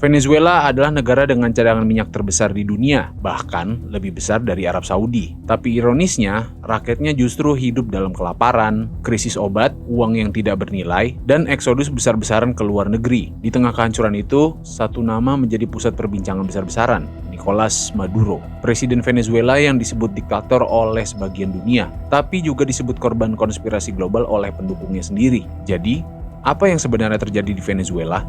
Venezuela adalah negara dengan cadangan minyak terbesar di dunia, bahkan lebih besar dari Arab Saudi. Tapi ironisnya, rakyatnya justru hidup dalam kelaparan, krisis obat, uang yang tidak bernilai, dan eksodus besar-besaran ke luar negeri. Di tengah kehancuran itu, satu nama menjadi pusat perbincangan besar-besaran, Nicolas Maduro, presiden Venezuela yang disebut diktator oleh sebagian dunia, tapi juga disebut korban konspirasi global oleh pendukungnya sendiri. Jadi, apa yang sebenarnya terjadi di Venezuela?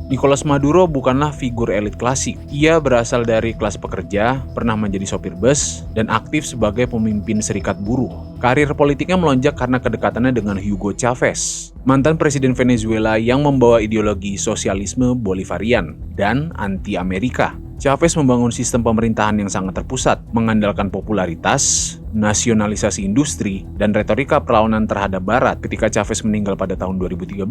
Nicolas Maduro bukanlah figur elit klasik. Ia berasal dari kelas pekerja, pernah menjadi sopir bus, dan aktif sebagai pemimpin serikat buruh. Karir politiknya melonjak karena kedekatannya dengan Hugo Chavez, mantan presiden Venezuela yang membawa ideologi sosialisme Bolivarian dan anti-Amerika. Chavez membangun sistem pemerintahan yang sangat terpusat, mengandalkan popularitas, nasionalisasi industri, dan retorika perlawanan terhadap Barat. Ketika Chavez meninggal pada tahun 2013,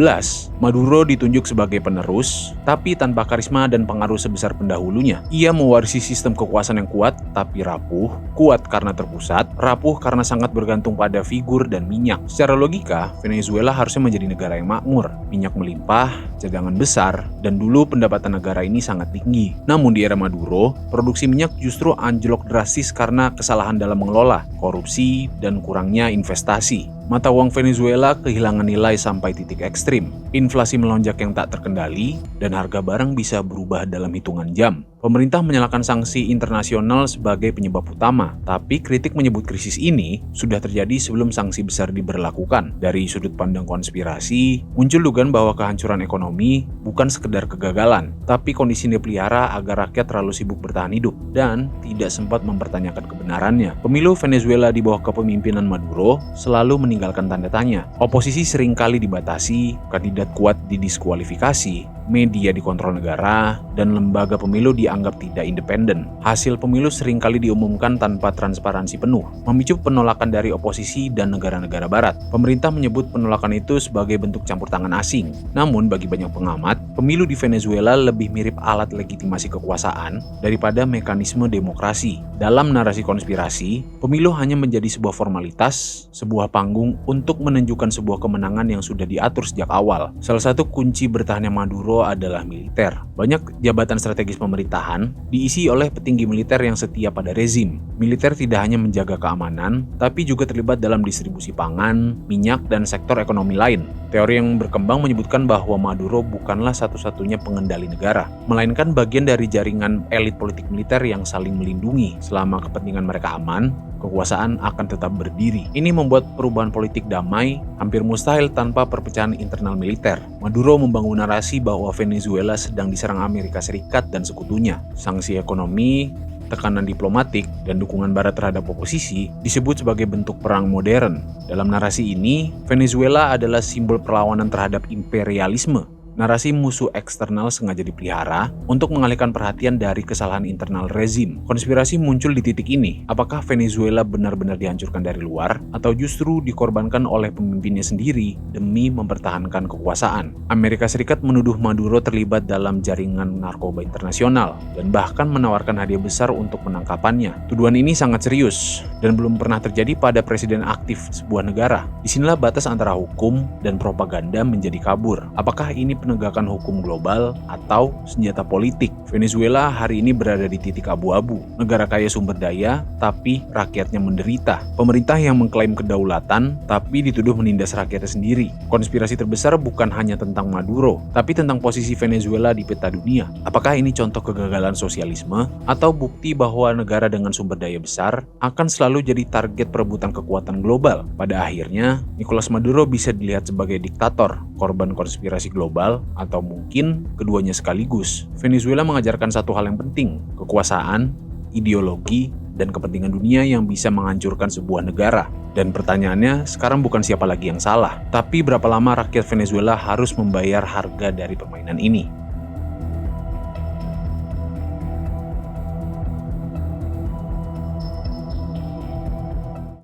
Maduro ditunjuk sebagai penerus, tapi tanpa karisma dan pengaruh sebesar pendahulunya. Ia mewarisi sistem kekuasaan yang kuat, tapi rapuh, kuat karena terpusat, rapuh karena sangat bergantung pada figur dan minyak. Secara logika, Venezuela harusnya menjadi negara yang makmur, minyak melimpah, cadangan besar, dan dulu pendapatan negara ini sangat tinggi. Namun di era Maduro, produksi minyak justru anjlok drastis karena kesalahan dalam mengelola, korupsi, dan kurangnya investasi. Mata uang Venezuela kehilangan nilai sampai titik ekstrim. Inflasi melonjak yang tak terkendali, dan harga barang bisa berubah dalam hitungan jam. Pemerintah menyalahkan sanksi internasional sebagai penyebab utama, tapi kritik menyebut krisis ini sudah terjadi sebelum sanksi besar diberlakukan. Dari sudut pandang konspirasi, muncul dugaan bahwa kehancuran ekonomi bukan sekedar kegagalan, tapi kondisi dipelihara agar rakyat terlalu sibuk bertahan hidup dan tidak sempat mempertanyakan kebenarannya. Pemilu Venezuela di bawah kepemimpinan Maduro selalu meninggalkan tanda tanya. Oposisi seringkali dibatasi, kandidat kuat didiskualifikasi, media dikontrol negara, dan lembaga pemilu dianggap tidak independen. Hasil pemilu seringkali diumumkan tanpa transparansi penuh, memicu penolakan dari oposisi dan negara-negara barat. Pemerintah menyebut penolakan itu sebagai bentuk campur tangan asing. Namun bagi banyak pengamat, pemilu di Venezuela lebih mirip alat legitimasi kekuasaan daripada mekanisme demokrasi. Dalam narasi konspirasi, pemilu hanya menjadi sebuah formalitas, sebuah panggung untuk menunjukkan sebuah kemenangan yang sudah diatur sejak awal. Salah satu kunci bertahannya Maduro adalah militer. Banyak jabatan strategis pemerintahan diisi oleh petinggi militer yang setia pada rezim. Militer tidak hanya menjaga keamanan, tapi juga terlibat dalam distribusi pangan, minyak, dan sektor ekonomi lain. Teori yang berkembang menyebutkan bahwa Maduro bukanlah satu-satunya pengendali negara, melainkan bagian dari jaringan elit politik militer yang saling melindungi. Selama kepentingan mereka aman, kekuasaan akan tetap berdiri. Ini membuat perubahan politik damai hampir mustahil tanpa perpecahan internal militer. Maduro membangun narasi bahwa Venezuela sedang diserang Amerika Serikat dan sekutunya. Sanksi ekonomi, tekanan diplomatik, dan dukungan barat terhadap oposisi disebut sebagai bentuk perang modern. Dalam narasi ini, Venezuela adalah simbol perlawanan terhadap imperialisme. Narasi musuh eksternal sengaja dipelihara untuk mengalihkan perhatian dari kesalahan internal rezim. Konspirasi muncul di titik ini. Apakah Venezuela benar-benar dihancurkan dari luar atau justru dikorbankan oleh pemimpinnya sendiri demi mempertahankan kekuasaan? Amerika Serikat menuduh Maduro terlibat dalam jaringan narkoba internasional dan bahkan menawarkan hadiah besar untuk penangkapannya. Tuduhan ini sangat serius dan belum pernah terjadi pada presiden aktif sebuah negara. Disinilah batas antara hukum dan propaganda menjadi kabur. Apakah ini penegakan hukum global atau senjata politik? Venezuela hari ini berada di titik abu-abu. Negara kaya sumber daya, tapi rakyatnya menderita. Pemerintah yang mengklaim kedaulatan, tapi dituduh menindas rakyatnya sendiri. Konspirasi terbesar bukan hanya tentang Maduro, tapi tentang posisi Venezuela di peta dunia. Apakah ini contoh kegagalan sosialisme atau bukti bahwa negara dengan sumber daya besar akan selalu jadi target perebutan kekuatan global? Pada akhirnya, Nicolas Maduro bisa dilihat sebagai diktator, korban konspirasi global, atau mungkin keduanya sekaligus. Venezuela mengajarkan satu hal yang penting: kekuasaan, ideologi, dan kepentingan dunia yang bisa menghancurkan sebuah negara. Dan pertanyaannya sekarang bukan siapa lagi yang salah, tapi berapa lama rakyat Venezuela harus membayar harga dari permainan ini.